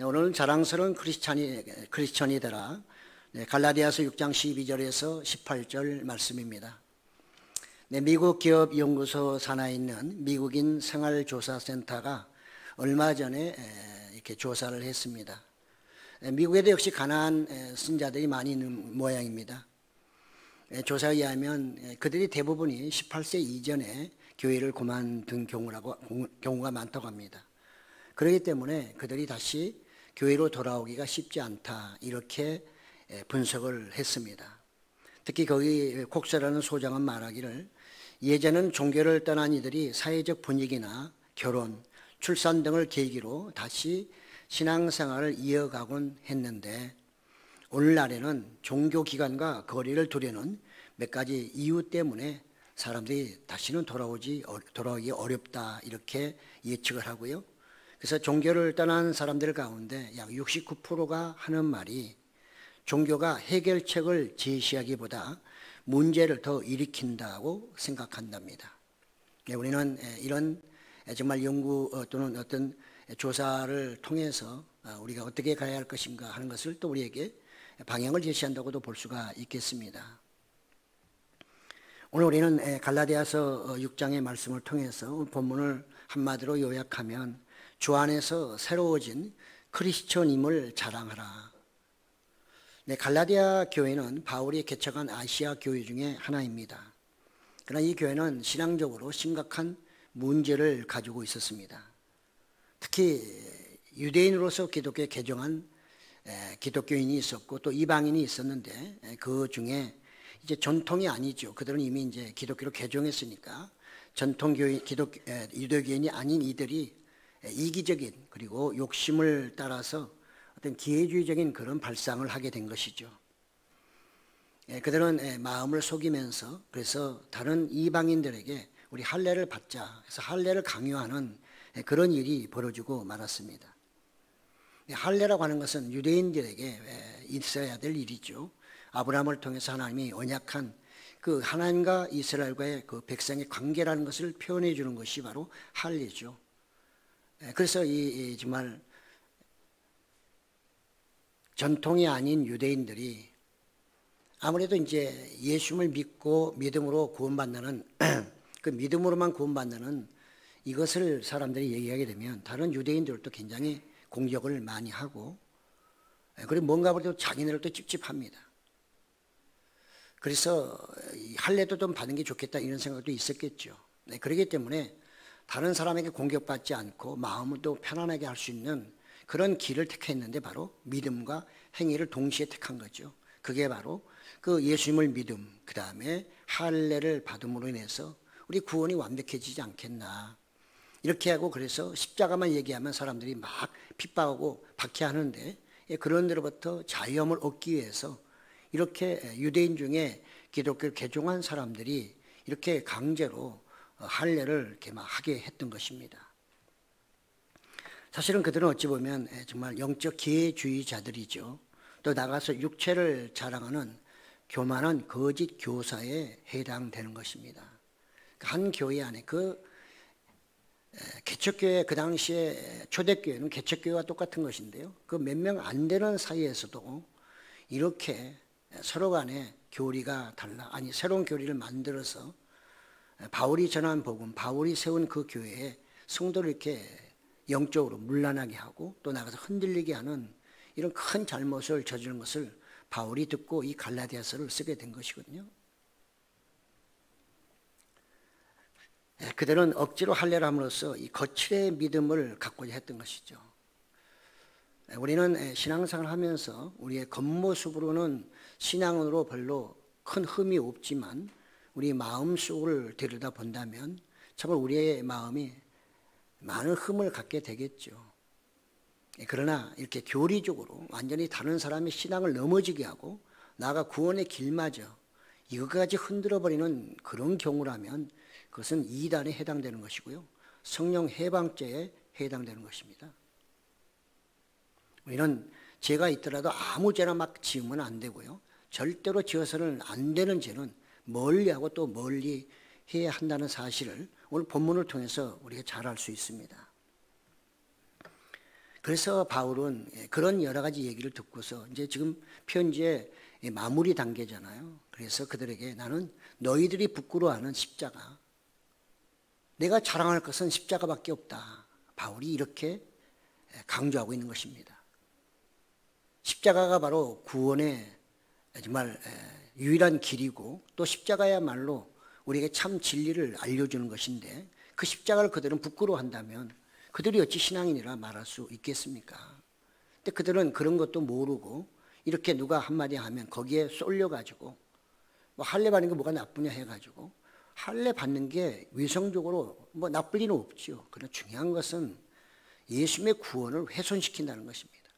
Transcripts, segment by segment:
네, 오늘은 자랑스러운 크리스천이 되라. 네, 갈라디아서 6장 12절에서 18절 말씀입니다. 네, 미국 기업연구소 산하에 있는 미국인 생활조사센터가 얼마 전에 이렇게 조사를 했습니다. 미국에도 역시 가난한 신자들이 많이 있는 모양입니다. 조사에 의하면 그들이 대부분이 18세 이전에 교회를 그만둔 경우가 많다고 합니다. 그렇기 때문에 그들이 다시 교회로 돌아오기가 쉽지 않다, 이렇게 분석을 했습니다. 특히 거기 콕스라는 소장은 말하기를, 예전은 종교를 떠난 이들이 사회적 분위기나 결혼, 출산 등을 계기로 다시 신앙생활을 이어가곤 했는데, 오늘날에는 종교기관과 거리를 두려는 몇 가지 이유 때문에 사람들이 다시는 돌아오기 어렵다, 이렇게 예측을 하고요. 그래서 종교를 떠난 사람들 가운데 약 69%가 하는 말이, 종교가 해결책을 제시하기보다 문제를 더 일으킨다고 생각한답니다. 우리는 이런 정말 연구 또는 어떤 조사를 통해서 우리가 어떻게 가야 할 것인가 하는 것을 또 우리에게 방향을 제시한다고도 볼 수가 있겠습니다. 오늘 우리는 갈라디아서 6장의 말씀을 통해서 본문을 한마디로 요약하면, 주 안에서 새로워진 크리스천임을 자랑하라. 네, 갈라디아 교회는 바울이 개척한 아시아 교회 중에 하나입니다. 그러나 이 교회는 신앙적으로 심각한 문제를 가지고 있었습니다. 특히 유대인으로서 기독교에 개종한 기독교인이 있었고 또 이방인이 있었는데, 그 중에 이제 전통이 아니죠. 그들은 이미 이제 기독교로 개종했으니까 전통 유대교인이 아닌 이들이 이기적인 그리고 욕심을 따라서 어떤 기회주의적인 그런 발상을 하게 된 것이죠. 그들은 마음을 속이면서, 그래서 다른 이방인들에게 우리 할례를 받자 해서 할례를 강요하는 그런 일이 벌어지고 말았습니다. 할례라고 하는 것은 유대인들에게 있어야 될 일이죠. 아브라함을 통해서 하나님이 언약한 그 하나님과 이스라엘과의 그 백성의 관계라는 것을 표현해 주는 것이 바로 할례죠. 그래서 이 정말 전통이 아닌 유대인들이 아무래도 이제 예수를 믿고 믿음으로 구원받는 그 믿음으로만 구원받는 이것을 사람들이 얘기하게 되면 다른 유대인들도 굉장히 공격을 많이 하고, 그리고 뭔가 그래도 자기네들도 찝찝합니다. 그래서 할례도 좀 받는 게 좋겠다, 이런 생각도 있었겠죠. 그렇기 때문에 다른 사람에게 공격받지 않고 마음을 또 편안하게 할 수 있는 그런 길을 택했는데, 바로 믿음과 행위를 동시에 택한 거죠. 그게 바로 그 예수님을 믿음, 그 다음에 할례를 받음으로 인해서 우리 구원이 완벽해지지 않겠나, 이렇게 하고, 그래서 십자가만 얘기하면 사람들이 막 핍박하고 박해하는데, 그런 데로부터 자유함을 얻기 위해서 이렇게 유대인 중에 기독교를 개종한 사람들이 이렇게 강제로 할례를 이렇게 막 하게 했던 것입니다. 사실은 그들은 어찌 보면 정말 영적 기회주의자들이죠. 또 나가서 육체를 자랑하는 교만한 거짓 교사에 해당되는 것입니다. 한 교회 안에 그 개척교회, 그 당시에 초대교회는 개척교회와 똑같은 것인데요, 그 몇 명 안 되는 사이에서도 이렇게 서로 간에 교리가 달라, 아니 새로운 교리를 만들어서 바울이 전한 복음, 바울이 세운 그 교회에 성도를 이렇게 영적으로 문란하게 하고 또 나가서 흔들리게 하는 이런 큰 잘못을 저지른 것을 바울이 듣고 이 갈라디아서를 쓰게 된 것이거든요. 그들은 억지로 할례를 함으로써 이 거칠의 믿음을 갖고자 했던 것이죠. 우리는 신앙생활을 하면서 우리의 겉모습으로는 신앙으로 별로 큰 흠이 없지만, 우리 마음속을 들여다본다면 참으로 우리의 마음이 많은 흠을 갖게 되겠죠. 그러나 이렇게 교리적으로 완전히 다른 사람의 신앙을 넘어지게 하고 나아가 구원의 길마저 이것까지 흔들어버리는 그런 경우라면 그것은 이단에 해당되는 것이고요, 성령 해방죄에 해당되는 것입니다. 우리는 죄가 있더라도 아무 죄나 막 지으면 안 되고요, 절대로 지어서는 안 되는 죄는 멀리하고 또 멀리 해야 한다는 사실을 오늘 본문을 통해서 우리가 잘 알 수 있습니다. 그래서 바울은 그런 여러 가지 얘기를 듣고서 이제 지금 편지의 마무리 단계잖아요. 그래서 그들에게 나는 너희들이 부끄러워하는 십자가, 내가 자랑할 것은 십자가밖에 없다. 바울이 이렇게 강조하고 있는 것입니다. 십자가가 바로 구원의 정말 유일한 길이고 또 십자가야말로 우리에게 참 진리를 알려주는 것인데 그 십자가를 그들은 부끄러워한다면 그들이 어찌 신앙인이라 말할 수 있겠습니까? 근데 그들은 그런 것도 모르고 이렇게 누가 한마디 하면 거기에 쏠려가지고 뭐 할례 받는 게 뭐가 나쁘냐 해가지고 할례 받는 게 위성적으로 뭐 나쁠 리는 없지요. 그러나 중요한 것은 예수님의 구원을 훼손시킨다는 것입니다.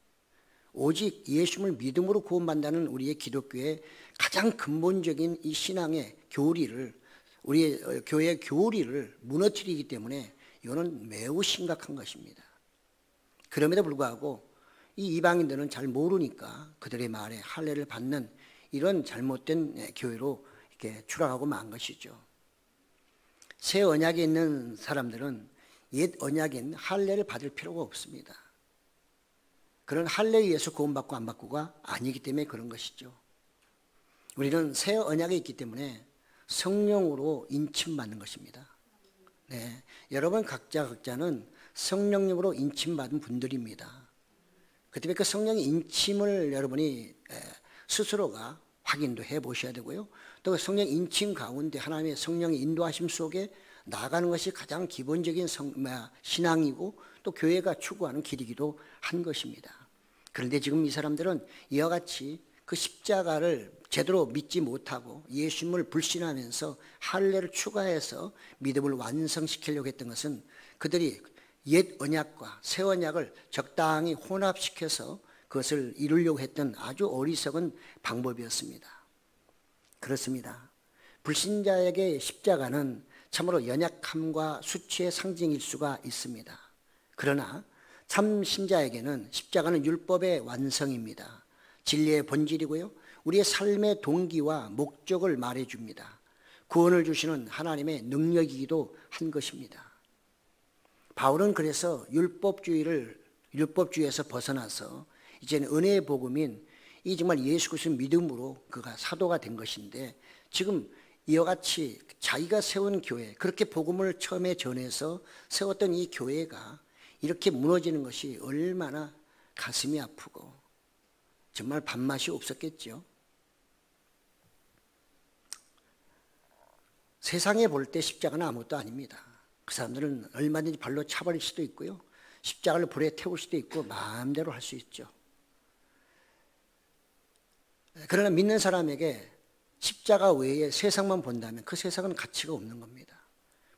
오직 예수님을 믿음으로 구원받는다는 우리의 기독교의 가장 근본적인 이 신앙의 교리를, 우리의 교회의 교리를 무너뜨리기 때문에 이거는 매우 심각한 것입니다. 그럼에도 불구하고 이 이방인들은 잘 모르니까 그들의 말에 할례를 받는 이런 잘못된 교회로 이렇게 추락하고 만 것이죠. 새 언약에 있는 사람들은 옛 언약인 할례를 받을 필요가 없습니다. 그런 할례에 의해서 구원받고 안 받고가 아니기 때문에 그런 것이죠. 우리는 새 언약에 있기 때문에 성령으로 인침받는 것입니다. 네, 여러분 각자는 성령님으로 인침받은 분들입니다. 그 때문에 그 성령의 인침을 여러분이 스스로가 확인도 해 보셔야 되고요. 또 성령 인침 가운데 하나님의 성령의 인도하심 속에 나아가는 것이 가장 기본적인 신앙이고 또 교회가 추구하는 길이기도 한 것입니다. 그런데 지금 이 사람들은 이와 같이 그 십자가를 제대로 믿지 못하고 예수님을 불신하면서 할례를 추가해서 믿음을 완성시키려고 했던 것은 그들이 옛 언약과 새 언약을 적당히 혼합시켜서 그것을 이루려고 했던 아주 어리석은 방법이었습니다. 그렇습니다. 불신자에게 십자가는 참으로 연약함과 수치의 상징일 수가 있습니다. 그러나 참 신자에게는 십자가는 율법의 완성입니다. 진리의 본질이고요. 우리의 삶의 동기와 목적을 말해줍니다. 구원을 주시는 하나님의 능력이기도 한 것입니다. 바울은 그래서 율법주의에서 벗어나서 이제는 은혜의 복음인 이 정말 예수 그리스도 믿음으로 그가 사도가 된 것인데 지금 이와 같이 자기가 세운 교회, 그렇게 복음을 처음에 전해서 세웠던 이 교회가 이렇게 무너지는 것이 얼마나 가슴이 아프고 정말 밥맛이 없었겠죠. 세상에 볼 때 십자가는 아무것도 아닙니다. 그 사람들은 얼마든지 발로 차버릴 수도 있고요. 십자가를 불에 태울 수도 있고 마음대로 할 수 있죠. 그러나 믿는 사람에게 십자가 외에 세상만 본다면 그 세상은 가치가 없는 겁니다.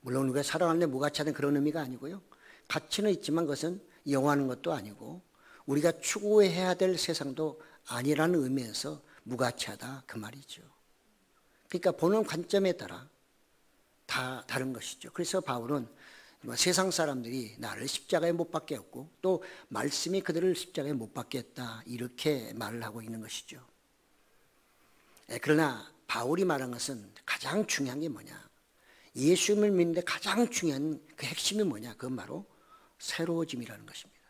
물론 우리가 살아가는데 무가치하다는 그런 의미가 아니고요. 가치는 있지만 그것은 영원한 것도 아니고 우리가 추구해야 될 세상도 아니라는 의미에서 무가치하다 그 말이죠. 그러니까 보는 관점에 따라 다 다른 것이죠. 그래서 바울은 세상 사람들이 나를 십자가에 못 박겠고 또 말씀이 그들을 십자가에 못 박겠다 이렇게 말을 하고 있는 것이죠. 그러나 바울이 말한 것은 가장 중요한 게 뭐냐? 예수님을 믿는데 가장 중요한 그 핵심이 뭐냐? 그건 바로 새로워짐이라는 것입니다.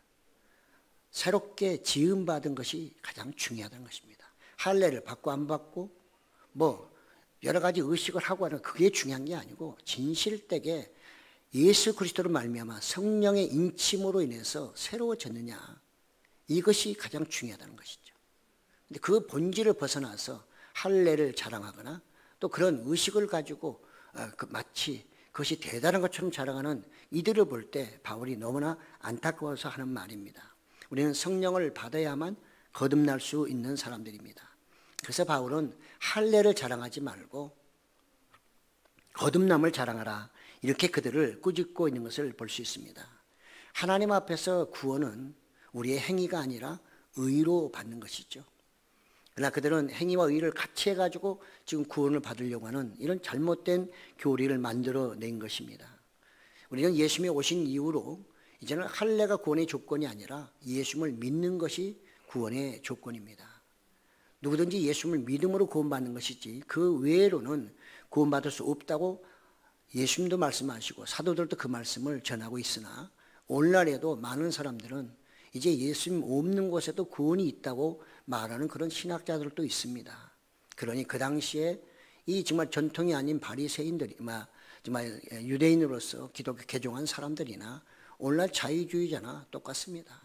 새롭게 지음받은 것이 가장 중요하다는 것입니다. 할례를 받고 안 받고 뭐 여러 가지 의식을 하고 하는 그게 중요한 게 아니고 진실되게 예수 그리스도로 말미암아 성령의 인침으로 인해서 새로워졌느냐 이것이 가장 중요하다는 것이죠. 근데 그 본질을 벗어나서 할례를 자랑하거나 또 그런 의식을 가지고 마치 그것이 대단한 것처럼 자랑하는 이들을 볼 때 바울이 너무나 안타까워서 하는 말입니다. 우리는 성령을 받아야만 거듭날 수 있는 사람들입니다. 그래서 바울은 할례를 자랑하지 말고 거듭남을 자랑하라 이렇게 그들을 꾸짖고 있는 것을 볼 수 있습니다. 하나님 앞에서 구원은 우리의 행위가 아니라 의로 받는 것이죠. 그러나 그들은 행위와 의를 같이 해가지고 지금 구원을 받으려고 하는 이런 잘못된 교리를 만들어낸 것입니다. 우리는 예수님이 오신 이후로 이제는 할례가 구원의 조건이 아니라 예수님을 믿는 것이 구원의 조건입니다. 누구든지 예수님을 믿음으로 구원받는 것이지 그 외로는 구원받을 수 없다고 예수님도 말씀하시고 사도들도 그 말씀을 전하고 있으나 오늘날에도 많은 사람들은 이제 예수님 없는 곳에도 구원이 있다고 말하는 그런 신학자들도 있습니다. 그러니 그 당시에 이 정말 전통이 아닌 바리새인들이 정말 유대인으로서 기독교 개종한 사람들이나 오늘날 자유주의자나 똑같습니다.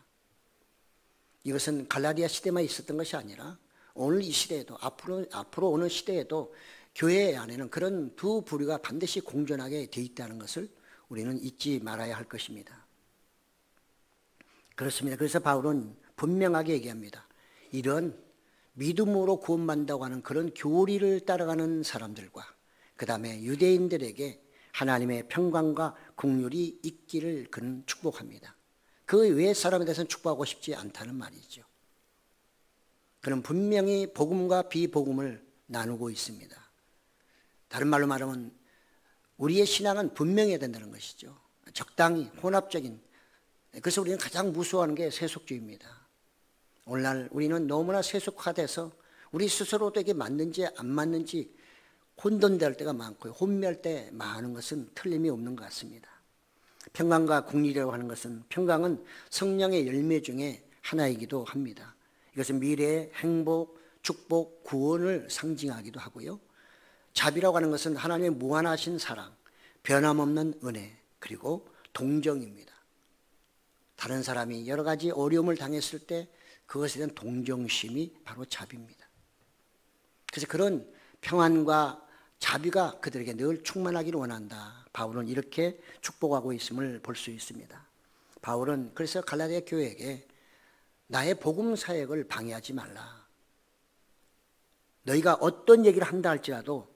이것은 갈라디아 시대만 있었던 것이 아니라 오늘 이 시대에도 앞으로 오는 시대에도 교회 안에는 그런 두 부류가 반드시 공존하게 돼 있다는 것을 우리는 잊지 말아야 할 것입니다. 그렇습니다. 그래서 바울은 분명하게 얘기합니다. 이런 믿음으로 구원받는다고 하는 그런 교리를 따라가는 사람들과 그 다음에 유대인들에게 하나님의 평강과 긍휼이 있기를 그는 축복합니다. 그 외의 사람에 대해서는 축복하고 싶지 않다는 말이죠. 그는 분명히 복음과 비복음을 나누고 있습니다. 다른 말로 말하면 우리의 신앙은 분명해야 된다는 것이죠. 적당히 혼합적인. 그래서 우리는 가장 무서워하는 게 세속주의입니다. 오늘날 우리는 너무나 세속화돼서 우리 스스로도 이게 맞는지 안 맞는지 혼돈될 때가 많고요. 혼미할 때 많은 것은 틀림이 없는 것 같습니다. 평강과 긍휼이라고 하는 것은 평강은 성령의 열매 중에 하나이기도 합니다. 이것은 미래의 행복, 축복, 구원을 상징하기도 하고요. 자비라고 하는 것은 하나님의 무한하신 사랑, 변함없는 은혜, 그리고 동정입니다. 다른 사람이 여러 가지 어려움을 당했을 때 그것에 대한 동정심이 바로 자비입니다. 그래서 그런 평안과 자비가 그들에게 늘 충만하기를 원한다. 바울은 이렇게 축복하고 있음을 볼 수 있습니다. 바울은 그래서 갈라디아 교회에게 나의 복음 사역을 방해하지 말라. 너희가 어떤 얘기를 한다 할지라도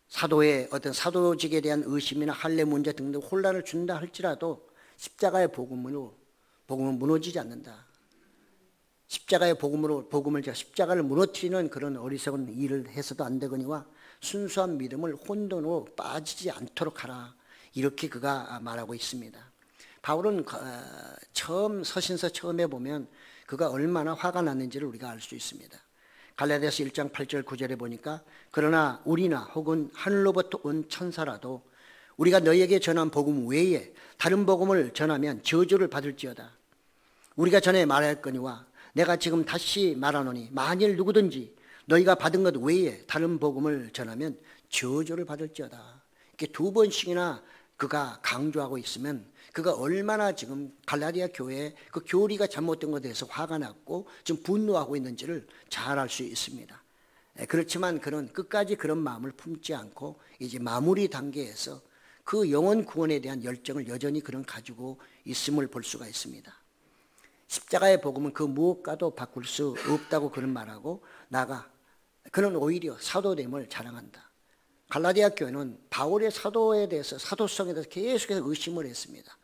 사도의 어떤 사도직에 대한 의심이나 할례 문제 등등 혼란을 준다 할지라도 십자가의 복음은 무너지지 않는다. 십자가의 복음을 제가 십자가를 무너뜨리는 그런 어리석은 일을 해서도 안 되거니와 순수한 믿음을 혼돈으로 빠지지 않도록 하라. 이렇게 그가 말하고 있습니다. 바울은 처음 서신서 처음에 보면 그가 얼마나 화가 났는지를 우리가 알 수 있습니다. 갈라디아서 1장 8절 9절에 보니까 그러나 우리나 혹은 하늘로부터 온 천사라도 우리가 너희에게 전한 복음 외에 다른 복음을 전하면 저주를 받을지어다. 우리가 전에 말하였거니와 내가 지금 다시 말하노니 만일 누구든지 너희가 받은 것 외에 다른 복음을 전하면 저주를 받을지어다. 이렇게 두 번씩이나 그가 강조하고 있으면 그가 얼마나 지금 갈라디아 교회의 그 교리가 잘못된 것에 대해서 화가 났고 지금 분노하고 있는지를 잘 알 수 있습니다. 그렇지만 그는 끝까지 그런 마음을 품지 않고 이제 마무리 단계에서 그 영혼 구원에 대한 열정을 여전히 그는 가지고 있음을 볼 수가 있습니다. 십자가의 복음은 그 무엇과도 바꿀 수 없다고 그는 말하고 그는 오히려 사도됨을 자랑한다. 갈라디아 교회는 바울의 사도에 대해서 사도성에 대해서 계속해서 의심을 했습니다.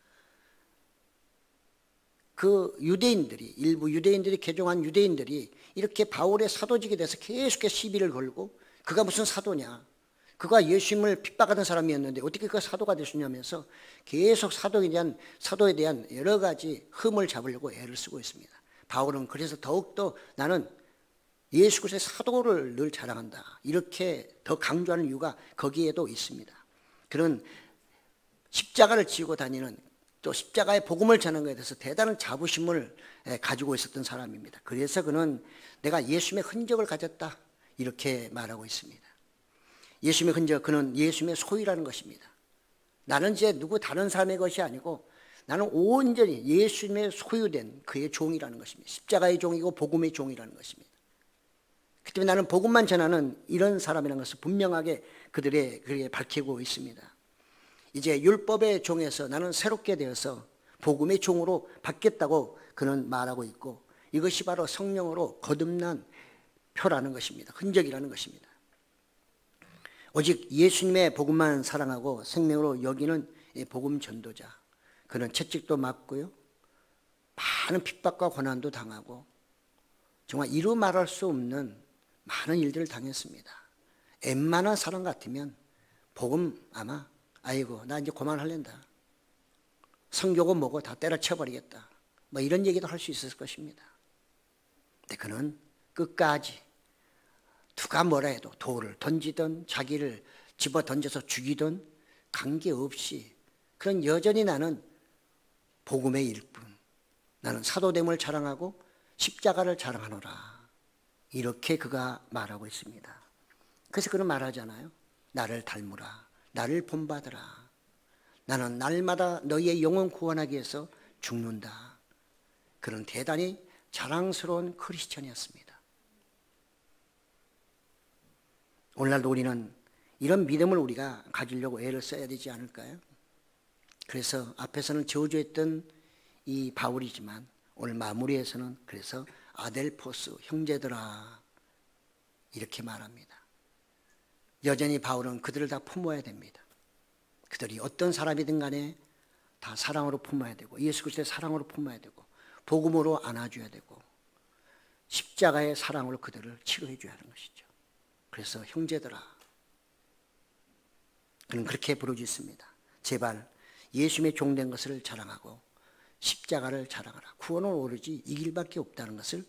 그 유대인들이 일부 유대인들이 개종한 유대인들이 이렇게 바울의 사도직에 대해서 계속해서 시비를 걸고 그가 무슨 사도냐, 그가 예수님을 핍박하던 사람이었는데 어떻게 그가 사도가 될 수 있냐면서 계속 사도에 대한 여러 가지 흠을 잡으려고 애를 쓰고 있습니다. 바울은 그래서 더욱더 나는 예수 그리스도의 사도를 늘 자랑한다. 이렇게 더 강조하는 이유가 거기에도 있습니다. 그런 십자가를 지고 다니는 또 십자가의 복음을 전하는 것에 대해서 대단한 자부심을 가지고 있었던 사람입니다. 그래서 그는 내가 예수님의 흔적을 가졌다. 이렇게 말하고 있습니다. 예수님의 흔적, 그는 예수님의 소유라는 것입니다. 나는 이제 누구 다른 사람의 것이 아니고 나는 온전히 예수님의 소유된 그의 종이라는 것입니다. 십자가의 종이고 복음의 종이라는 것입니다. 그 때문에 나는 복음만 전하는 이런 사람이라는 것을 분명하게 그들에게 밝히고 있습니다. 이제 율법의 종에서 나는 새롭게 되어서 복음의 종으로 바뀌었다고 그는 말하고 있고 이것이 바로 성령으로 거듭난 표라는 것입니다. 흔적이라는 것입니다. 오직 예수님의 복음만 사랑하고 생명으로 여기는 복음 전도자. 그는 채찍도 맞고요. 많은 핍박과 고난도 당하고 정말 이루 말할 수 없는 많은 일들을 당했습니다. 웬만한 사람 같으면 복음 아마 아이고 나 이제 그만할랜다. 성교고 뭐고 다 때려쳐버리겠다. 뭐 이런 얘기도 할 수 있었을 것입니다. 근데 그는 끝까지 누가 뭐라 해도 돌을 던지든 자기를 집어 던져서 죽이든 관계없이 그런 여전히 나는 복음의 일꾼, 나는 사도됨을 자랑하고 십자가를 자랑하노라. 이렇게 그가 말하고 있습니다. 그래서 그는 말하잖아요. 나를 닮으라. 나를 본받으라. 나는 날마다 너희의 영혼 구원하기 위해서 죽는다. 그런 대단히 자랑스러운 크리스천이었습니다. 오늘날도 우리는 이런 믿음을 우리가 가지려고 애를 써야 되지 않을까요? 그래서 앞에서는 저주했던 이 바울이지만 오늘 마무리에서는 그래서 아델포스 형제들아 이렇게 말합니다. 여전히 바울은 그들을 다 품어야 됩니다. 그들이 어떤 사람이든 간에 다 사랑으로 품어야 되고 예수 그리스도의 사랑으로 품어야 되고 복음으로 안아줘야 되고 십자가의 사랑으로 그들을 치료해 줘야 하는 것이죠. 그래서 형제들아, 그는 그렇게 부르짖습니다. 제발 예수님의 종된 것을 자랑하고 십자가를 자랑하라. 구원은 오로지 이 길밖에 없다는 것을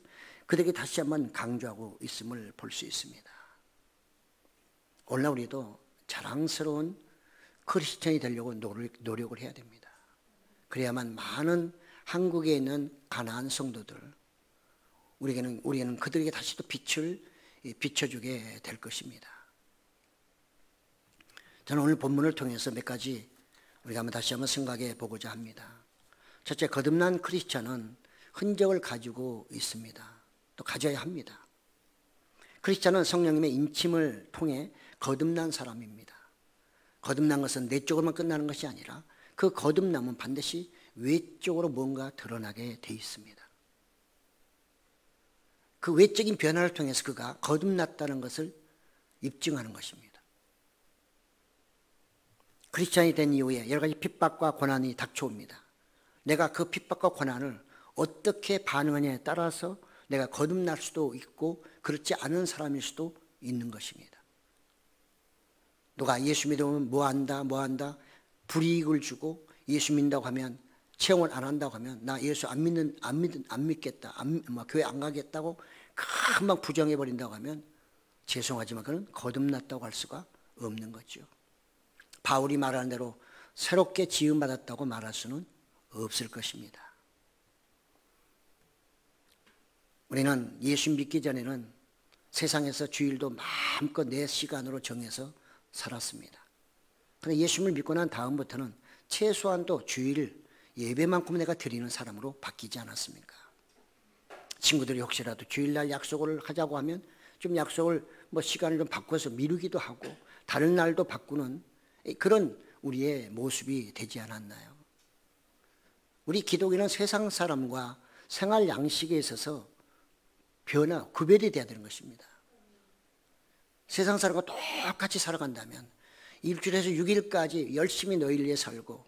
그들에게 다시 한번 강조하고 있음을 볼 수 있습니다. 오늘날 우리도 자랑스러운 크리스천이 되려고 노력을 해야 됩니다. 그래야만 많은 한국에 있는 가나안 성도들, 우리에게는 그들에게 다시 또 빛을 비춰주게 될 것입니다. 저는 오늘 본문을 통해서 몇 가지 우리가 다시 한번 생각해 보고자 합니다. 첫째, 거듭난 크리스천은 흔적을 가지고 있습니다. 또 가져야 합니다. 크리스천은 성령님의 인침을 통해 거듭난 사람입니다. 거듭난 것은 내적으로만 끝나는 것이 아니라 그 거듭남은 반드시 외적으로 뭔가 드러나게 돼 있습니다. 그 외적인 변화를 통해서 그가 거듭났다는 것을 입증하는 것입니다. 크리스천이 된 이후에 여러 가지 핍박과 고난이 닥쳐옵니다. 내가 그 핍박과 고난을 어떻게 반응하냐에 따라서 내가 거듭날 수도 있고 그렇지 않은 사람일 수도 있는 것입니다. 누가 예수 믿으면 뭐한다 불이익을 주고 예수 믿는다고 하면 체험을 안 한다고 하면 나 예수 안 믿겠다, 교회 안 가겠다고 금방 부정해 버린다고 하면 죄송하지만 그는 거듭났다고 할 수가 없는 거죠. 바울이 말하는 대로 새롭게 지음받았다고 말할 수는 없을 것입니다. 우리는 예수 믿기 전에는 세상에서 주일도 마음껏 내 시간으로 정해서 살았습니다. 그런데 예수를 믿고 난 다음부터는 최소한도 주일 예배만큼 내가 드리는 사람으로 바뀌지 않았습니까? 친구들이 혹시라도 주일날 약속을 하자고 하면 좀 약속을 시간을 좀 바꿔서 미루기도 하고 다른 날도 바꾸는 그런 우리의 모습이 되지 않았나요? 우리 기독인은 세상 사람과 생활 양식에 있어서 구별이 돼야 되는 것입니다. 세상 사람과 똑같이 살아간다면 일주일에서 6일까지 열심히 너희를 위해 살고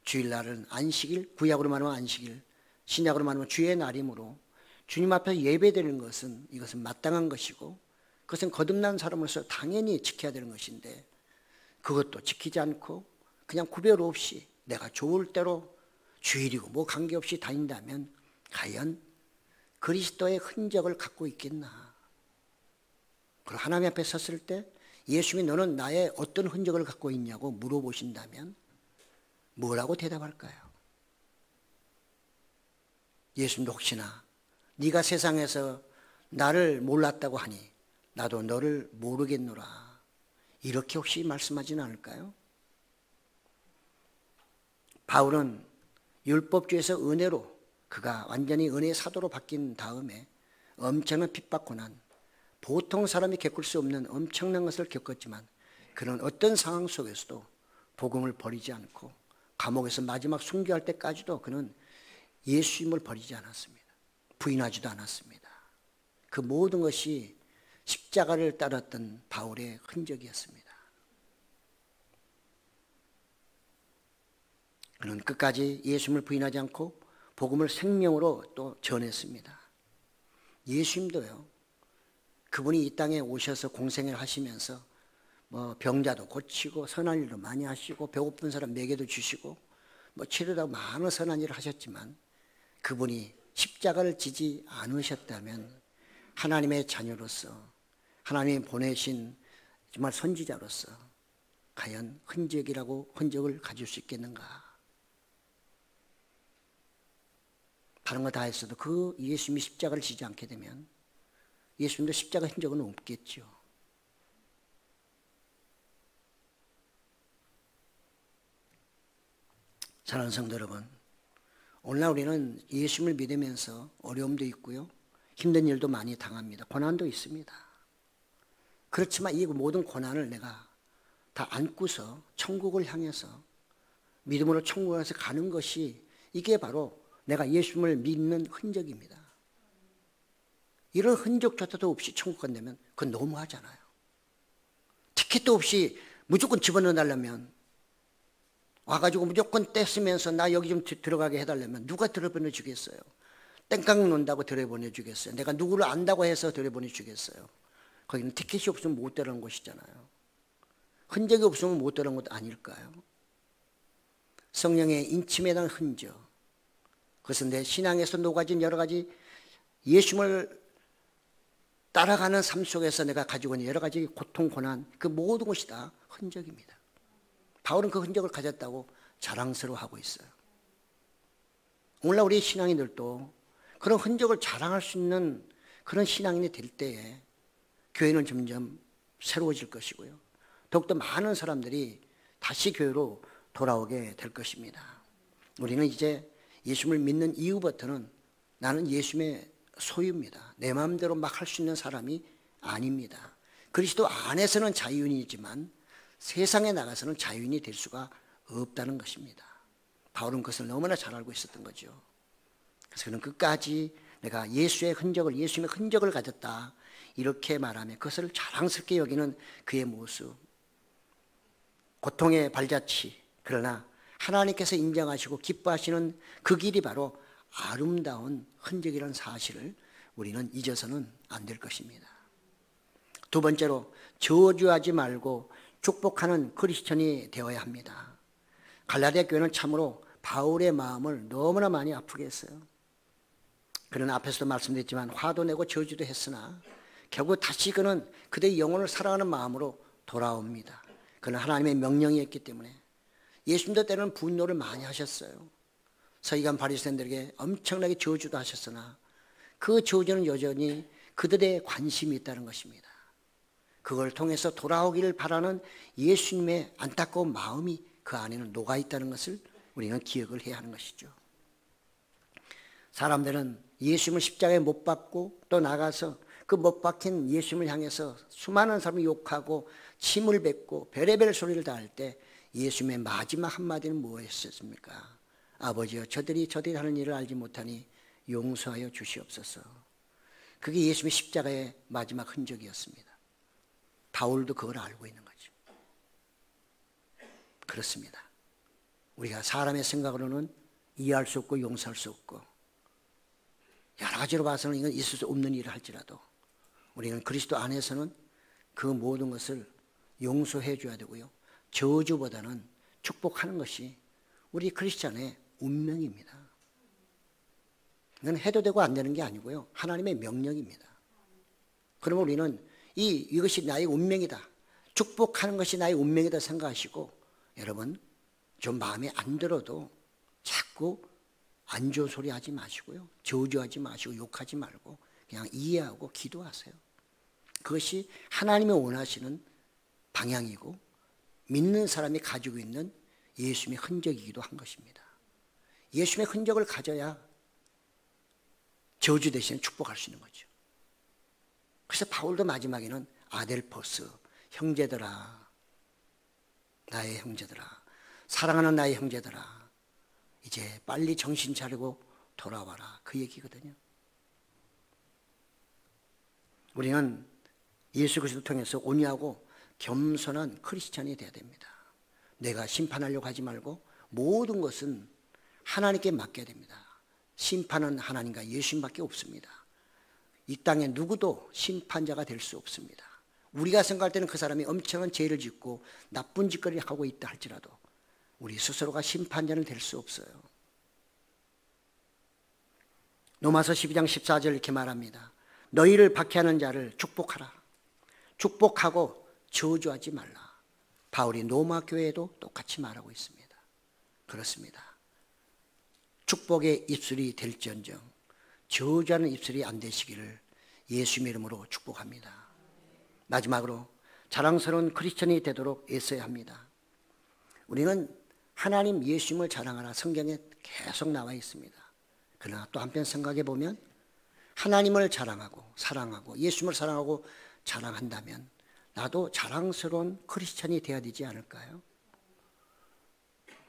주일날은 안식일, 구약으로 말하면 안식일, 신약으로 말하면 주의 날이므로 주님 앞에서 예배드리는 것은 이것은 마땅한 것이고 그것은 거듭난 사람으로서 당연히 지켜야 되는 것인데 그것도 지키지 않고 그냥 구별 없이 내가 좋을 대로 주일이고 관계없이 다닌다면 과연 그리스도의 흔적을 갖고 있겠나? 그리고 하나님 앞에 섰을 때 예수님이 너는 나의 어떤 흔적을 갖고 있냐고 물어보신다면 뭐라고 대답할까요? 예수님도 혹시나 네가 세상에서 나를 몰랐다고 하니 나도 너를 모르겠노라 이렇게 혹시 말씀하지는 않을까요? 바울은 율법주의에서 은혜로 그가 완전히 은혜의 사도로 바뀐 다음에 엄청난 핍박 고난, 보통 사람이 겪을 수 없는 엄청난 것을 겪었지만 그런 어떤 상황 속에서도 복음을 버리지 않고 감옥에서 마지막 순교할 때까지도 그는 예수님을 버리지 않았습니다. 부인하지도 않았습니다. 그 모든 것이 십자가를 따랐던 바울의 흔적이었습니다. 그는 끝까지 예수님을 부인하지 않고 복음을 생명으로 또 전했습니다. 예수님도요. 그분이 이 땅에 오셔서 공생을 하시면서 병자도 고치고 선한 일도 많이 하시고 배고픈 사람 먹여도 주시고 치료도 많은 선한 일을 하셨지만 그분이 십자가를 지지 않으셨다면 하나님의 자녀로서 하나님이 보내신 정말 선지자로서 과연 흔적을 가질 수 있겠는가? 다른 거 다 했어도 그 예수님이 십자가를 지지 않게 되면 예수님도 십자가 흔적은 없겠죠. 사랑하는 성도 여러분, 오늘날 우리는 예수님을 믿으면서 어려움도 있고요, 힘든 일도 많이 당합니다. 고난도 있습니다. 그렇지만 이 모든 고난을 내가 다 안고서 천국을 향해서 믿음으로 천국을 향해서 가는 것이, 이게 바로 내가 예수님을 믿는 흔적입니다. 이런 흔적조차도 없이 천국 간다면 그건 너무하잖아요. 티켓도 없이 무조건 집어넣어 달라면, 와가지고 무조건 떼쓰면서 나 여기 좀 들어가게 해달라면 누가 들여보내주겠어요? 땡깡 논다고 들여보내주겠어요? 내가 누구를 안다고 해서 들여보내주겠어요? 거기는 티켓이 없으면 못 들어가는 곳이잖아요. 흔적이 없으면 못 들어가는 곳 아닐까요? 성령의 인침에 대한 흔적, 그것은 내 신앙에서 녹아진 여러 가지 예수님을 따라가는 삶 속에서 내가 가지고 있는 여러 가지 고통, 고난, 그 모든 것이 다 흔적입니다. 바울은 그 흔적을 가졌다고 자랑스러워하고 있어요. 오늘날 우리 신앙인들도 그런 흔적을 자랑할 수 있는 그런 신앙인이 될 때에 교회는 점점 새로워질 것이고요, 더욱더 많은 사람들이 다시 교회로 돌아오게 될 것입니다. 우리는 이제 예수님을 믿는 이후부터는 나는 예수님의 소유입니다. 내 마음대로 막 할 수 있는 사람이 아닙니다. 그리스도 안에서는 자유인이지만 세상에 나가서는 자유인이 될 수가 없다는 것입니다. 바울은 그것을 너무나 잘 알고 있었던 거죠. 그래서 그는 끝까지 내가 예수의 흔적을, 예수님의 흔적을 가졌다, 이렇게 말하며 그것을 자랑스럽게 여기는 그의 모습, 고통의 발자취, 그러나 하나님께서 인정하시고 기뻐하시는 그 길이 바로 아름다운 흔적이라는 사실을 우리는 잊어서는 안 될 것입니다. 두 번째로, 저주하지 말고 축복하는 크리스천이 되어야 합니다. 갈라디아 교회는 참으로 바울의 마음을 너무나 많이 아프게 했어요. 그는 앞에서도 말씀드렸지만 화도 내고 저주도 했으나 결국 다시 그는 그들의 영혼을 사랑하는 마음으로 돌아옵니다. 그는 하나님의 명령이었기 때문에. 예수님도 때로는 분노를 많이 하셨어요. 서기관 바리새인들에게 엄청나게 저주도 하셨으나 그 저주는 여전히 그들의 관심이 있다는 것입니다. 그걸 통해서 돌아오기를 바라는 예수님의 안타까운 마음이 그 안에는 녹아있다는 것을 우리는 기억을 해야 하는 것이죠. 사람들은 예수님을 십자가에 못 박고 또 나가서 그 못 박힌 예수님을 향해서 수많은 사람을 욕하고 침을 뱉고 별의별 소리를 다 할 때 예수님의 마지막 한마디는 무엇이었습니까? 아버지여, 저들이 하는 일을 알지 못하니 용서하여 주시옵소서. 그게 예수님의 십자가의 마지막 흔적이었습니다. 바울도 그걸 알고 있는 거죠. 그렇습니다. 우리가 사람의 생각으로는 이해할 수 없고 용서할 수 없고 여러 가지로 봐서는 이건 있을 수 없는 일을 할지라도 우리는 그리스도 안에서는 그 모든 것을 용서해 줘야 되고요, 저주보다는 축복하는 것이 우리 크리스찬의 운명입니다. 이건 해도 되고 안 되는 게 아니고요, 하나님의 명령입니다. 그러면 우리는 이것이 나의 운명이다, 축복하는 것이 나의 운명이다 생각하시고, 여러분 좀 마음에 안 들어도 자꾸 안 좋은 소리 하지 마시고요, 저주하지 마시고 욕하지 말고 그냥 이해하고 기도하세요. 그것이 하나님이 원하시는 방향이고 믿는 사람이 가지고 있는 예수님의 흔적이기도 한 것입니다. 예수님의 흔적을 가져야 저주 대신에 축복할 수 있는 거죠. 그래서 바울도 마지막에는 아델포스, 형제들아, 나의 형제들아, 사랑하는 나의 형제들아, 이제 빨리 정신 차리고 돌아와라, 그 얘기거든요. 우리는 예수 그리스도를 통해서 온유하고 겸손한 크리스찬이 되어야 됩니다. 내가 심판하려고 하지 말고 모든 것은 하나님께 맡겨야 됩니다. 심판은 하나님과 예수님밖에 없습니다. 이 땅에 누구도 심판자가 될 수 없습니다. 우리가 생각할 때는 그 사람이 엄청난 죄를 짓고 나쁜 짓거리를 하고 있다 할지라도 우리 스스로가 심판자는 될 수 없어요. 로마서 12장 14절 이렇게 말합니다. 너희를 박해하는 자를 축복하라. 축복하고 저주하지 말라. 바울이 로마 교회에도 똑같이 말하고 있습니다. 그렇습니다. 축복의 입술이 될지언정 저주하는 입술이 안 되시기를 예수님의 이름으로 축복합니다. 마지막으로 자랑스러운 크리스천이 되도록 애써야 합니다. 우리는 하나님 예수님을 자랑하라 성경에 계속 나와 있습니다. 그러나 또 한편 생각해 보면 하나님을 자랑하고 사랑하고 예수님을 사랑하고 자랑한다면 나도 자랑스러운 크리스천이 되어야 되지 않을까요?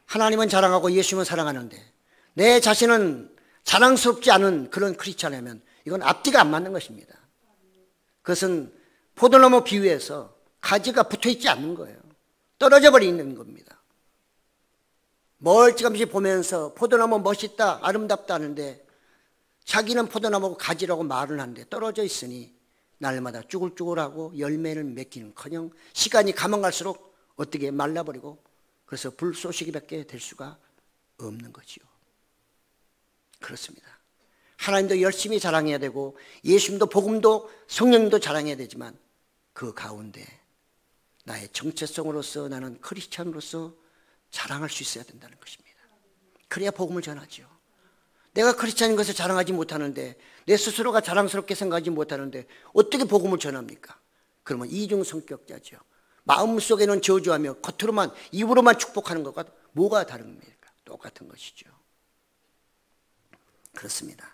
하나님은 자랑하고 예수님은 사랑하는데 내 자신은 자랑스럽지 않은 그런 크리스천이라면 이건 앞뒤가 안 맞는 것입니다. 그것은 포도나무 비유에서 가지가 붙어있지 않는 거예요. 떨어져 버리는 겁니다. 멀찌감치 보면서 포도나무 멋있다 아름답다 하는데 자기는 포도나무고 가지라고 말을 하는데 떨어져 있으니 날마다 쭈글쭈글하고 열매를 맺기는커녕 시간이 가면 갈수록 어떻게 말라버리고 그래서 불쏘시개밖에 될 수가 없는 거지요. 그렇습니다. 하나님도 열심히 자랑해야 되고 예수님도 복음도 성령님도 자랑해야 되지만 그 가운데 나의 정체성으로서 나는 크리스찬으로서 자랑할 수 있어야 된다는 것입니다. 그래야 복음을 전하죠. 내가 크리스찬인 것을 자랑하지 못하는데 내 스스로가 자랑스럽게 생각하지 못하는데 어떻게 복음을 전합니까? 그러면 이중 성격자죠. 마음속에는 저주하며 겉으로만 입으로만 축복하는 것과 뭐가 다른 겁니까? 똑같은 것이죠. 그렇습니다.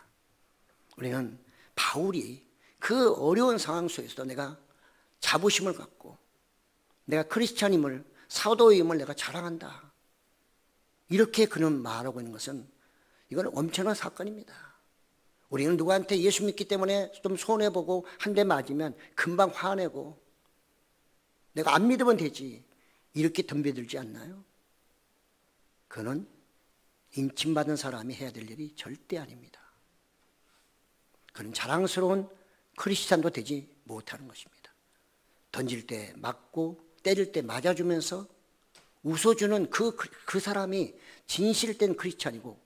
우리는 바울이 그 어려운 상황 속에서도 내가 자부심을 갖고 내가 크리스찬임을 사도임을 내가 자랑한다. 이렇게 그는 말하고 있는 것은 이건 엄청난 사건입니다. 우리는 누구한테 예수 믿기 때문에 좀 손해보고 한 대 맞으면 금방 화내고 내가 안 믿으면 되지 이렇게 덤벼들지 않나요? 그는 인침받은 사람이 해야 될 일이 절대 아닙니다. 그는 자랑스러운 크리스찬도 되지 못하는 것입니다. 던질 때 맞고 때릴 때 맞아주면서 웃어주는 그 사람이 진실된 크리스찬이고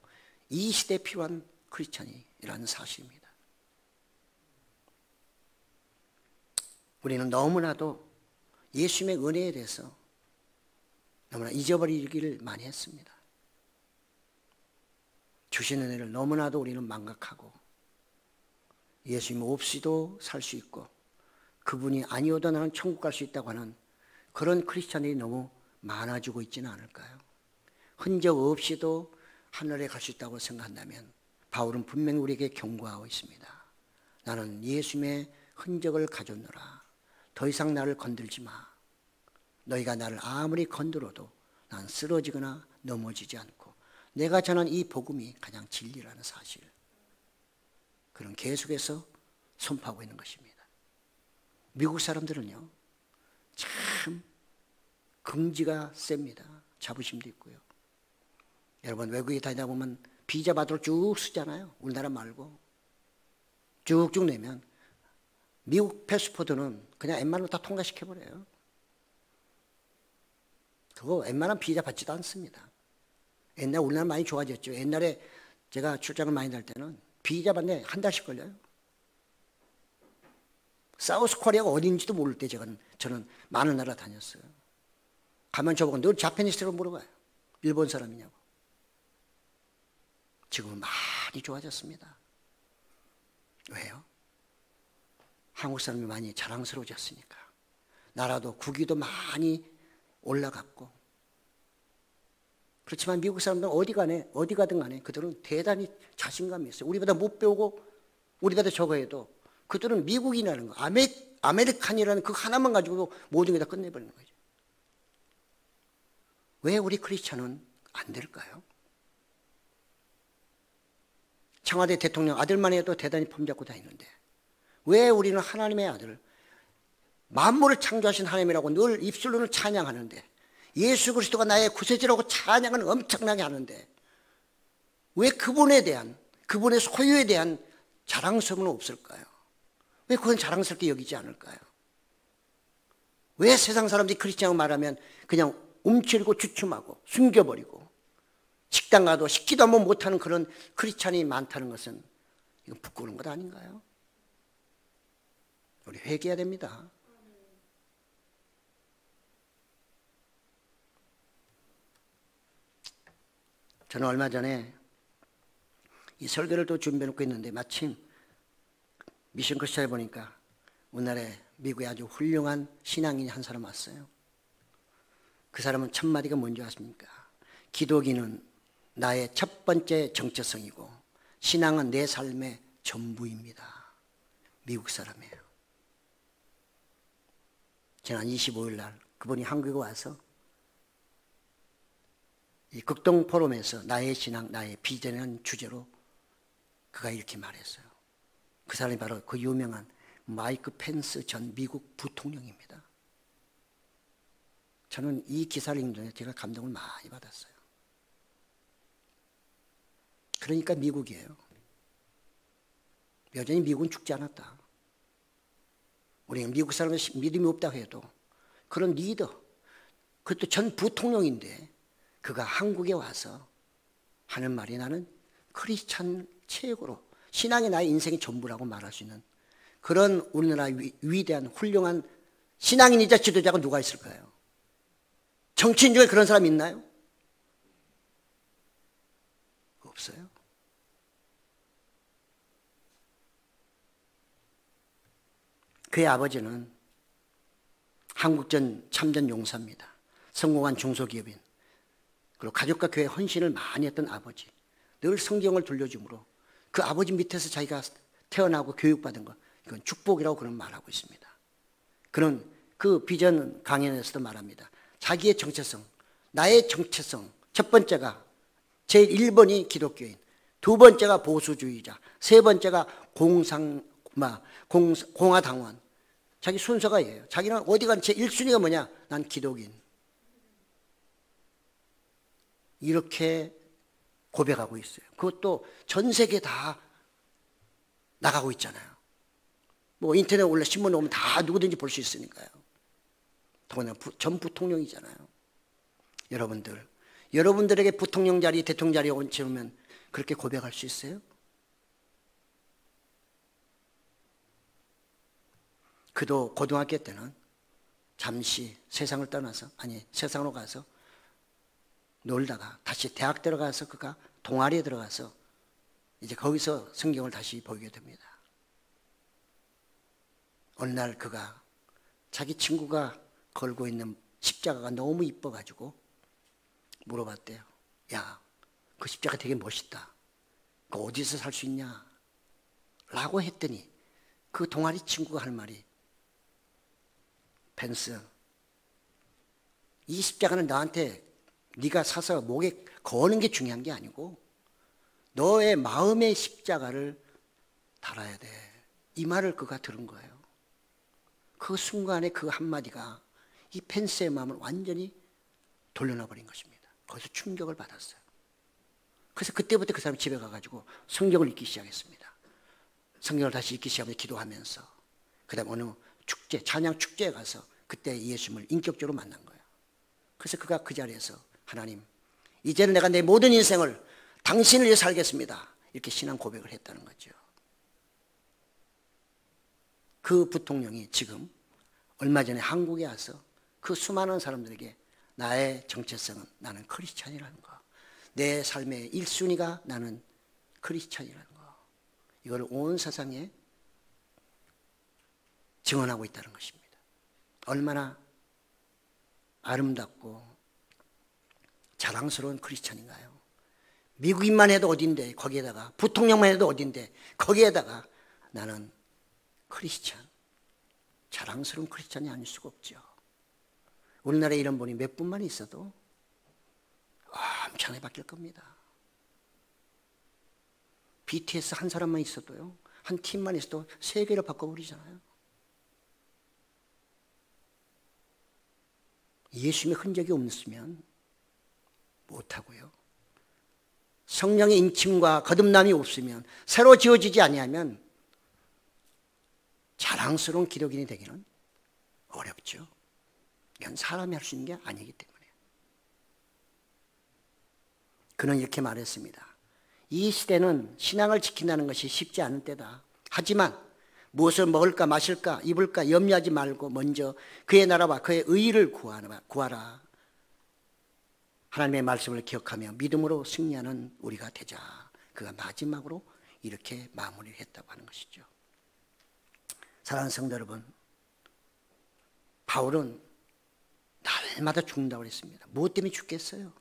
이 시대에 필요한 크리스찬이라는 사실입니다. 우리는 너무나도 예수님의 은혜에 대해서 너무나 잊어버리기를 많이 했습니다. 주신 은혜를 너무나도 우리는 망각하고 예수님 없이도 살 수 있고 그분이 아니어도 나는 천국 갈 수 있다고 하는 그런 크리스찬들이 너무 많아지고 있지는 않을까요? 흔적 없이도 하늘에 갈 수 있다고 생각한다면 바울은 분명히 우리에게 경고하고 있습니다. 나는 예수님의 흔적을 가졌노라. 더 이상 나를 건들지 마. 너희가 나를 아무리 건드려도 난 쓰러지거나 넘어지지 않고 내가 전한 이 복음이 가장 진리라는 사실. 그런 계속해서 선포하고 있는 것입니다. 미국 사람들은요, 참 긍지가 셉니다. 자부심도 있고요. 여러분 외국에 다니다 보면 비자 받으러 쭉 쓰잖아요. 우리나라 말고 쭉쭉 내면 미국 패스포드는 그냥 웬만하면 다 통과시켜버려요. 그거 웬만한 비자 받지도 않습니다. 옛날 우리나라 많이 좋아졌죠. 옛날에 제가 출장을 많이 갈 때는 비자 받는데 한 달씩 걸려요. 사우스 코리아가 어딘지도 모를 때 저는 많은 나라 다녔어요. 가면 저보고 늘 자페니스라고 물어봐요. 일본 사람이냐고. 지금은 많이 좋아졌습니다. 왜요? 한국 사람이 많이 자랑스러워졌으니까. 나라도 국위도 많이 올라갔고. 그렇지만 미국 사람들은 어디 가든 간에 그들은 대단히 자신감이 있어요. 우리보다 못 배우고 우리보다 저거 해도 그들은 미국인이라는 거, 아메리칸이라는 그 하나만 가지고 모든 게 다 끝내버리는 거죠. 왜 우리 크리스찬은 안 될까요? 청와대 대통령 아들만 해도 대단히 폼잡고 다니는데 왜 우리는 하나님의 아들, 만물을 창조하신 하나님이라고 늘 입술로는 찬양하는데 예수 그리스도가 나의 구세주라고 찬양은 엄청나게 하는데 왜 그분에 대한, 그분의 소유에 대한 자랑스러움은 없을까요? 왜 그건 자랑스럽게 여기지 않을까요? 왜 세상 사람들이 크리스찬이라고 말하면 그냥 움츠리고 주춤하고 숨겨버리고 식당 가도 식기도 한번 못하는 그런 크리스찬이 많다는 것은 이건 부끄러운 것 아닌가요? 우리 회개해야 됩니다. 저는 얼마 전에 이 설교를 또 준비해놓고 있는데 마침 미션 크리스찬에 보니까 오늘날에 미국에 아주 훌륭한 신앙인이 한 사람 왔어요. 그 사람은 첫 마디가 뭔지 아십니까? 기독인은 나의 첫 번째 정체성이고 신앙은 내 삶의 전부입니다. 미국 사람이에요. 지난 25일 날 그분이 한국에 와서 이 극동 포럼에서 나의 신앙, 나의 비전이라는 주제로 그가 이렇게 말했어요. 그 사람이 바로 그 유명한 마이크 펜스 전 미국 부통령입니다. 저는 이 기사를 읽는 중에 제가 감동을 많이 받았어요. 그러니까 미국이에요. 여전히 미국은 죽지 않았다. 우리가 미국 사람은 믿음이 없다고 해도 그런 리더, 그것도 전 부통령인데 그가 한국에 와서 하는 말이 나는 크리스찬 최고로 신앙이 나의 인생의 전부라고 말할 수 있는 그런 우리나라 위대한 훌륭한 신앙인이자 지도자가 누가 있을까요? 정치인 중에 그런 사람 있나요? 없어요. 그의 아버지는 한국전 참전 용사입니다. 성공한 중소기업인, 그리고 가족과 교회 헌신을 많이 했던 아버지. 늘 성경을 돌려주므로 그 아버지 밑에서 자기가 태어나고 교육받은 것, 이건 축복이라고 그런 말하고 있습니다. 그는 그 비전 강연에서도 말합니다. 자기의 정체성, 나의 정체성, 첫 번째가 제일 1번이 기독교인, 두 번째가 보수주의자, 세 번째가 공화당원. 자기 순서가 이에요. 자기는 어디 간 제 1순위가 뭐냐? 난 기독인. 이렇게 고백하고 있어요. 그것도 전 세계에 다 나가고 있잖아요. 뭐 인터넷 올라 신문 오면 다 누구든지 볼 수 있으니까요. 더구나 전 부통령이잖아요. 여러분들에게 부통령 자리, 대통령 자리에 얹혀오면 그렇게 고백할 수 있어요? 그도 고등학교 때는 잠시 세상을 떠나서, 세상으로 가서 놀다가 다시 대학 들어가서 그가 동아리에 들어가서 이제 거기서 성경을 다시 보게 됩니다. 어느 날 그가 자기 친구가 걸고 있는 십자가가 너무 이뻐가지고 물어봤대요. 야, 그 십자가 되게 멋있다. 그거 어디서 살 수 있냐? 라고 했더니 그 동아리 친구가 할 말이, 펜스, 이 십자가는 나한테 네가 사서 목에 거는 게 중요한 게 아니고 너의 마음의 십자가를 달아야 돼. 이 말을 그가 들은 거예요. 그 순간에 그 한마디가 이 펜스의 마음을 완전히 돌려놔 버린 것입니다. 거기서 충격을 받았어요. 그래서 그때부터 그 사람이 집에 가가지고 성경을 읽기 시작했습니다. 성경을 다시 읽기 시작하면서 기도하면서 그 다음 어느 축제, 찬양 축제에 가서 그때 예수님을 인격적으로 만난 거예요. 그래서 그가 그 자리에서 하나님, 이제는 내가 내 모든 인생을 당신을 위해 살겠습니다. 이렇게 신앙 고백을 했다는 거죠. 그 부통령이 지금 얼마 전에 한국에 와서 그 수많은 사람들에게 나의 정체성은 나는 크리스찬이라는 거, 내 삶의 1순위가 나는 크리스찬이라는 거, 이걸 온 세상에 증언하고 있다는 것입니다. 얼마나 아름답고 자랑스러운 크리스찬인가요? 미국인만 해도 어딘데, 거기에다가 부통령만 해도 어딘데, 거기에다가 나는 크리스찬, 자랑스러운 크리스찬이 아닐 수가 없죠. 우리나라에 이런 분이 몇 분만 있어도 엄청나게 바뀔 겁니다. BTS 한 사람만 있어도요, 한 팀만 있어도 세계를 바꿔버리잖아요. 예수님의 흔적이 없으면 못하고요. 성령의 임침과 거듭남이 없으면, 새로 지어지지 아니하면 자랑스러운 기독인이 되기는 어렵죠. 이건 사람이 할 수 있는 게 아니기 때문에. 그는 이렇게 말했습니다. 이 시대는 신앙을 지킨다는 것이 쉽지 않은 때다. 하지만 무엇을 먹을까 마실까 입을까 염려하지 말고 먼저 그의 나라와 그의 의의를 구하라. 하나님의 말씀을 기억하며 믿음으로 승리하는 우리가 되자. 그가 마지막으로 이렇게 마무리를 했다고 하는 것이죠. 사랑하는 성도 여러분, 바울은 날마다 죽는다고 그랬습니다. 무엇 때문에 죽겠어요?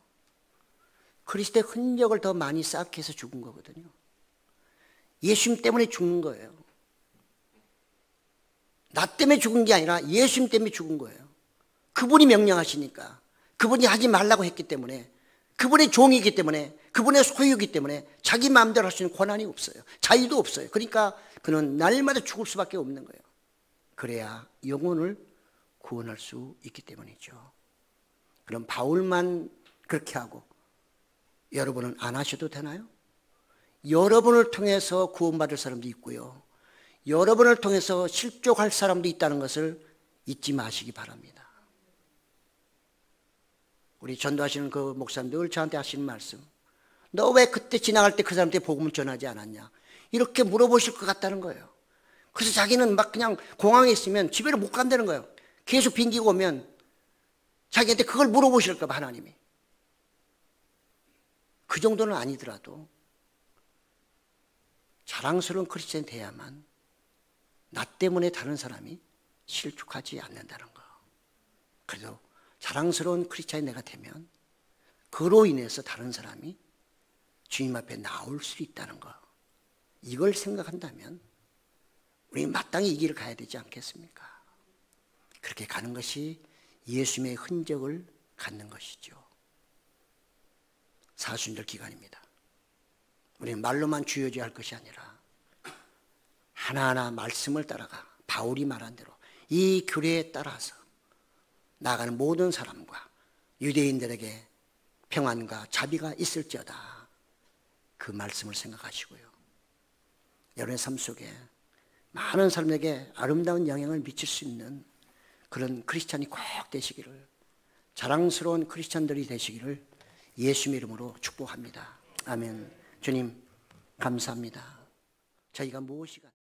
그리스도의 흔적을 더 많이 쌓기 위해서 죽은 거거든요. 예수님 때문에 죽는 거예요. 나 때문에 죽은 게 아니라 예수님 때문에 죽은 거예요. 그분이 명령하시니까, 그분이 하지 말라고 했기 때문에, 그분의 종이기 때문에, 그분의 소유이기 때문에 자기 마음대로 할 수 있는 권한이 없어요. 자유도 없어요. 그러니까 그는 날마다 죽을 수밖에 없는 거예요. 그래야 영혼을 구원할 수 있기 때문이죠. 그럼 바울만 그렇게 하고 여러분은 안 하셔도 되나요? 여러분을 통해서 구원받을 사람도 있고요, 여러분을 통해서 실족할 사람도 있다는 것을 잊지 마시기 바랍니다. 우리 전도하시는 그 목사님 늘 저한테 하시는 말씀, 너 왜 그때 지나갈 때 그 사람한테 복음을 전하지 않았냐, 이렇게 물어보실 것 같다는 거예요. 그래서 자기는 막 그냥 공항에 있으면 집에를 못 간다는 거예요. 계속 빙기고 오면 자기한테 그걸 물어보실까 봐 하나님이. 그 정도는 아니더라도 자랑스러운 크리스찬이 돼야만 나 때문에 다른 사람이 실족하지 않는다는 거. 그래도 자랑스러운 크리스찬이 내가 되면 그로 인해서 다른 사람이 주님 앞에 나올 수 있다는 거. 이걸 생각한다면 우리 마땅히 이 길을 가야 되지 않겠습니까? 그렇게 가는 것이 예수님의 흔적을 갖는 것이죠. 사순절 기간입니다. 우리는 말로만 주여져야 할 것이 아니라 하나하나 말씀을 따라가 바울이 말한 대로 이 규례에 따라서 나아가는 모든 사람과 유대인들에게 평안과 자비가 있을지어다. 그 말씀을 생각하시고요, 여러분의 삶 속에 많은 사람에게 아름다운 영향을 미칠 수 있는 그런 크리스찬이 꼭 되시기를, 자랑스러운 크리스찬들이 되시기를 예수님의 이름으로 축복합니다. 아멘. 주님 감사합니다. 저희가 무엇이